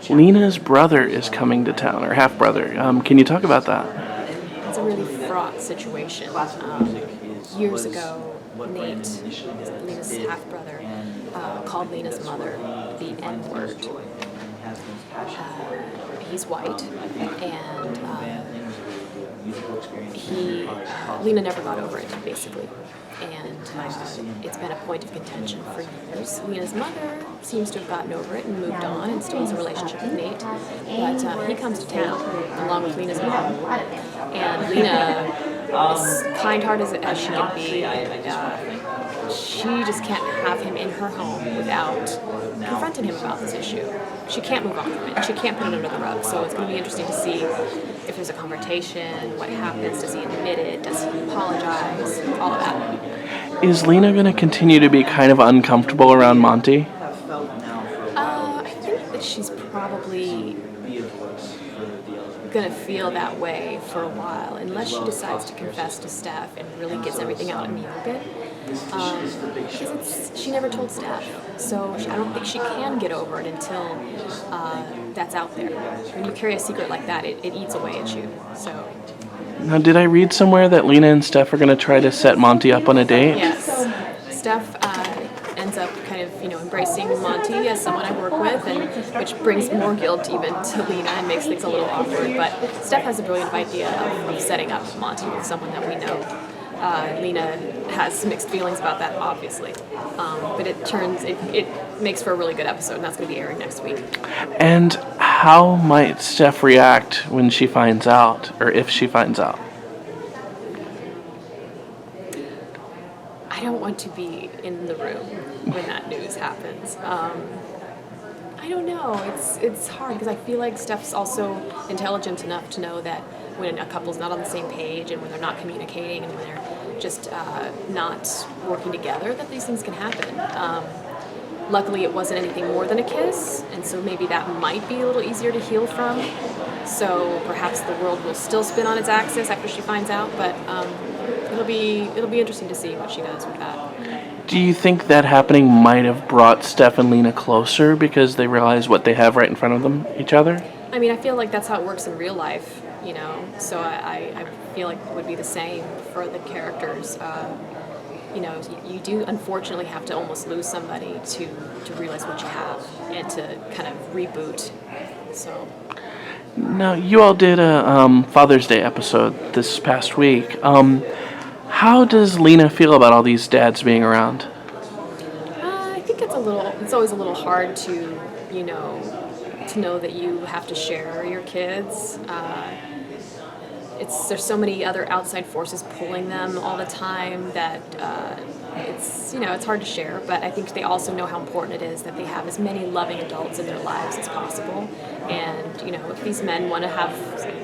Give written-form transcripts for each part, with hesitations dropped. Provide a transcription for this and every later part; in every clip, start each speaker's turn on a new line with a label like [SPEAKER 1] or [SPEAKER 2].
[SPEAKER 1] Lena's brother is coming to town, or half brother. Can you talk about that?
[SPEAKER 2] It's a really fraught situation. Years ago, Nate, Lena's half brother, called Lena's mother the N word. He's white, and Lena never got over it, basically. And it's been a point of contention for years. Lena's mother seems to have gotten over it and moved on and still has a relationship with Nate. But he comes to town along with Lena's mom. And Lena, as kind-hearted as she can be, she just can't have him in her home without confronting him about this issue. She can't move on from it. She can't put it under the rug. So it's going to be interesting to see if there's a confrontation, what happens, does he admit it, does he apologize, all of that.
[SPEAKER 1] Is Lena going to continue to be kind of uncomfortable around Monty?
[SPEAKER 2] I think that she's probably going to feel that way for a while, unless she decides to confess to Steph and really gets everything out in the open. Because she never told Steph, so I don't think she can get over it until that's out there. When you carry a secret like that, it eats away at you. So.
[SPEAKER 1] Now, did I read somewhere that Lena and Steph are going to try to set Monty up on a date?
[SPEAKER 2] Yes. Steph ends up kind of, embracing Monty as someone I work with, and which brings more guilt even to Lena and makes things a little awkward. But Steph has a brilliant idea of setting up Monty with someone that we know. Lena has mixed feelings about that, obviously, but it makes for a really good episode, and that's going to be airing next week.
[SPEAKER 1] And how might Steph react when she finds out, or if she finds out?
[SPEAKER 2] I don't want to be in the room when that news happens. I don't know. It's hard because I feel like Steph's also intelligent enough to know that when a couple's not on the same page and when they're not communicating and when they're just not working together, that these things can happen. Luckily, it wasn't anything more than a kiss, and so maybe that might be a little easier to heal from. So perhaps the world will still spin on its axis after she finds out, but it'll be interesting to see what she does with that.
[SPEAKER 1] Do you think that happening might have brought Steph and Lena closer because they realize what they have right in front of them, each other?
[SPEAKER 2] I mean, I feel like that's how it works in real life, so I feel like it would be the same for the characters. You do unfortunately have to almost lose somebody to realize what you have and to kind of reboot. So.
[SPEAKER 1] Now, you all did a Father's Day episode this past week. How does Lena feel about all these dads being around?
[SPEAKER 2] I think it's always a little hard to know that you have to share your kids. There's so many other outside forces pulling them all the time that it's hard to share, but I think they also know how important it is that they have as many loving adults in their lives as possible. And, if these men want to have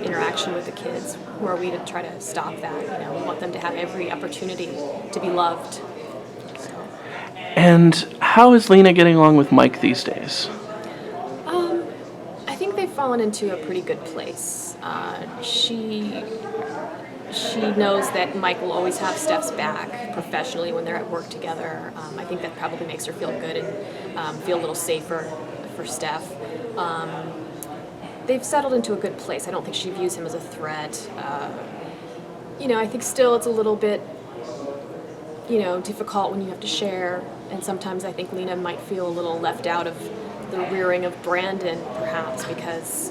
[SPEAKER 2] interaction with the kids, who are we to try to stop that? We want them to have every opportunity to be loved. So.
[SPEAKER 1] And how is Lena getting along with Mike these days?
[SPEAKER 2] I think they've fallen into a pretty good place. She knows that Mike will always have Steph's back professionally when they're at work together. I think that probably makes her feel good and feel a little safer for Steph. They've settled into a good place. I don't think she views him as a threat. I think still it's a little bit, difficult when you have to share. And sometimes I think Lena might feel a little left out of the rearing of Brandon, perhaps, because,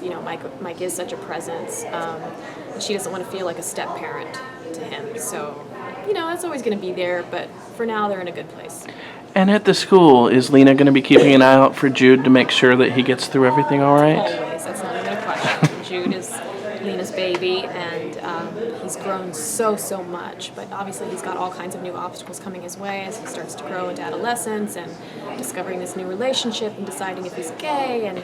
[SPEAKER 2] Mike is such a presence. And she doesn't want to feel like a step-parent to him. So, that's always going to be there, but for now they're in a good place.
[SPEAKER 1] And at the school, is Lena going to be keeping an eye out for Jude to make sure that he gets through everything all right?
[SPEAKER 2] Always. That's not even a question. Jude is Lena's baby, and he's grown so much. But obviously he's got all kinds of new obstacles coming his way as he starts to grow into adolescence and discovering this new relationship and deciding if he's gay. And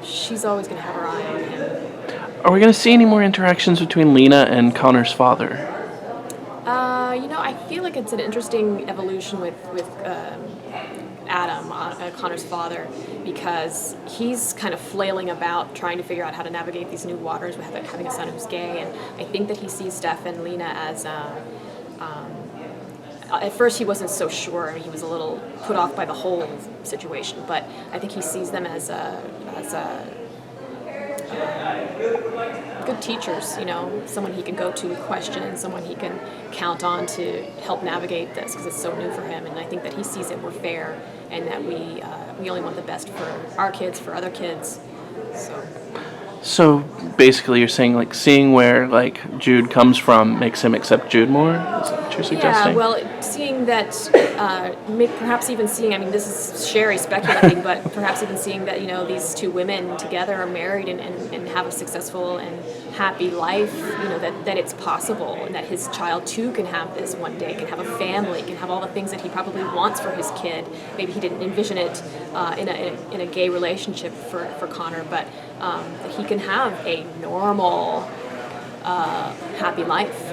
[SPEAKER 2] she's always going to have her eye on him.
[SPEAKER 1] Are we going to see any more interactions between Lena and Connor's father?
[SPEAKER 2] I feel like it's an interesting evolution with Adam, Connor's father, because he's kind of flailing about trying to figure out how to navigate these new waters with having a son who's gay, and I think that he sees Steph and Lena at first he wasn't so sure. I mean, he was a little put off by the whole situation, but I think he sees them as good teachers, someone he can go to with questions, someone he can count on to help navigate this because it's so new for him. And I think that he sees that we're fair and that we only want the best for our kids, for other kids.
[SPEAKER 1] So basically, you're saying like seeing where like Jude comes from makes him accept Jude more. Is that what you're suggesting?
[SPEAKER 2] Yeah, well, seeing that, perhaps even seeing. I mean, this is Sherri speculating, but perhaps even seeing that these two women together are married and have a successful and happy life. That it's possible, and that his child too can have this one day, can have a family, can have all the things that he probably wants for his kid. Maybe he didn't envision it in a gay relationship for Connor, but that he can have a normal, happy life.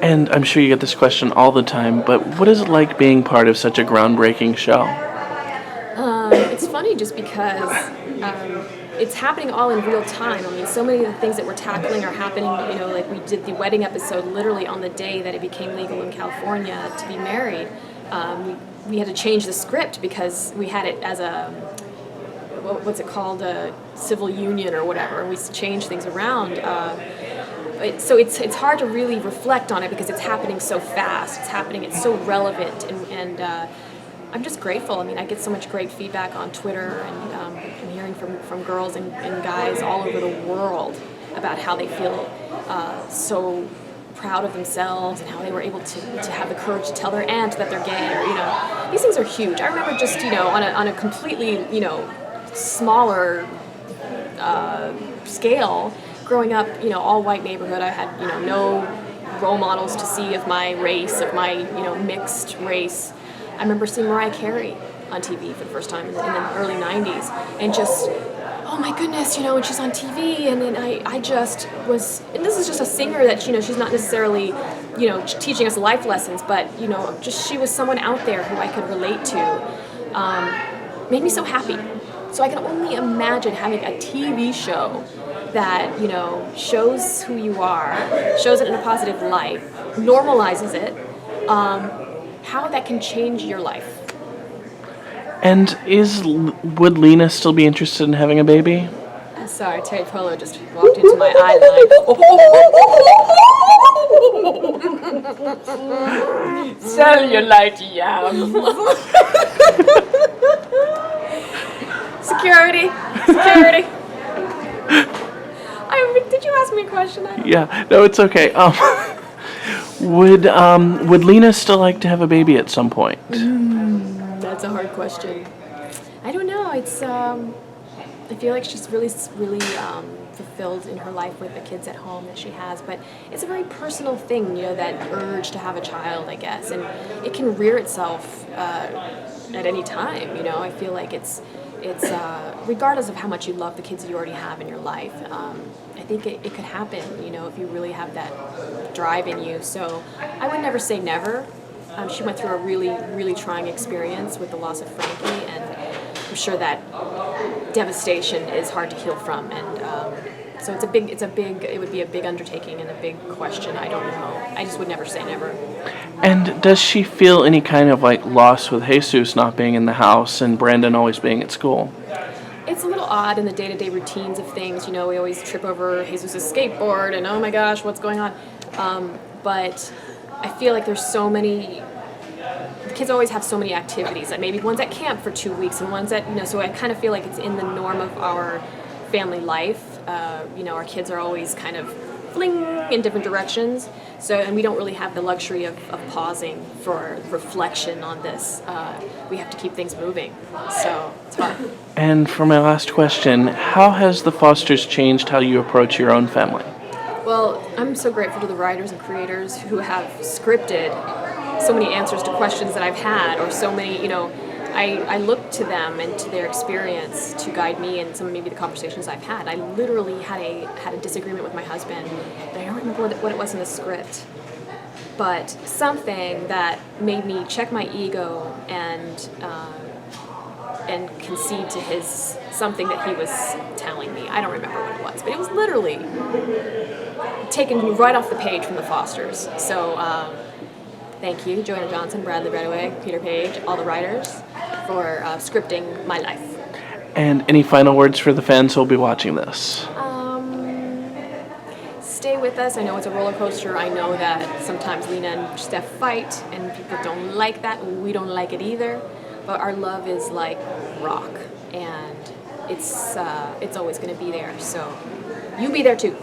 [SPEAKER 1] And I'm sure you get this question all the time, but what is it like being part of such a groundbreaking show?
[SPEAKER 2] It's funny just because it's happening all in real time. I mean, so many of the things that we're tackling are happening, like we did the wedding episode literally on the day that it became legal in California to be married. We had to change the script because we had it as a, what's it called, a civil union or whatever, and we changed things around. So it's hard to really reflect on it because it's happening so fast. It's so relevant, and I'm just grateful. I mean, I get so much great feedback on Twitter, and I'm hearing from girls and guys all over the world about how they feel so proud of themselves and how they were able to have the courage to tell their aunt that they're gay. Or these things are huge. I remember just on a completely smaller scale. Growing up, all white neighborhood, I had, no role models to see of my race, of my, mixed race. I remember seeing Mariah Carey on TV for the first time in the early 90s, and just, oh my goodness, and she's on TV, and then I just was, and this is just a singer that, she's not necessarily, teaching us life lessons, but, just she was someone out there who I could relate to, made me so happy. So I can only imagine having a TV show that, shows who you are, shows it in a positive light, normalizes it, how that can change your life.
[SPEAKER 1] And would Lena still be interested in having a baby?
[SPEAKER 2] Sorry, Terry Polo just walked into my eye line. Cellulite yams. Security. Did you ask me a question?
[SPEAKER 1] Yeah, no, it's okay. Would Lena still like to have a baby at some point?
[SPEAKER 2] That's a hard question. I don't know. It's I feel like she's really fulfilled in her life with the kids at home that she has, but it's a very personal thing, that urge to have a child, I guess, and it can rear itself at any time. I feel like it's regardless of how much you love the kids you already have in your life. I think it could happen, if you really have that drive in you. So I would never say never. She went through a really, really trying experience with the loss of Frankie, and I'm sure that devastation is hard to heal from. And so it would be a big undertaking and a big question. I don't know. I just would never say never.
[SPEAKER 1] And does she feel any kind of loss with Jesus not being in the house and Brandon always being at school?
[SPEAKER 2] It's a little odd in the day-to-day routines of things. We always trip over Jesus' skateboard and oh my gosh, what's going on? But I feel like there's so many, the kids always have so many activities, like maybe one's at camp for 2 weeks and one's at, so I kind of feel like it's in the norm of our family life. Our kids are always kind of fling in different directions. So, and we don't really have the luxury of pausing for reflection on this. We have to keep things moving. So it's hard.
[SPEAKER 1] And for my last question, how has the Fosters changed how you approach your own family?
[SPEAKER 2] Well, I'm so grateful to the writers and creators who have scripted so many answers to questions that I've had, or so many, I look to them and to their experience to guide me in some of maybe the conversations I've had. I literally had a disagreement with my husband, and I don't remember what it was in the script, but something that made me check my ego and concede to his something that he was telling me. I don't remember what it was, but it was literally taken right off the page from the Fosters. So Thank you, Joanna Johnson, Bradley Redaway, Peter Page, all the writers, for scripting my life.
[SPEAKER 1] And any final words for the fans who'll be watching this?
[SPEAKER 2] Stay with us. I know it's a roller coaster. I know that sometimes Lena and Steph fight, and people don't like that. We don't like it either. But our love is like rock, and it's always going to be there. So you be there too.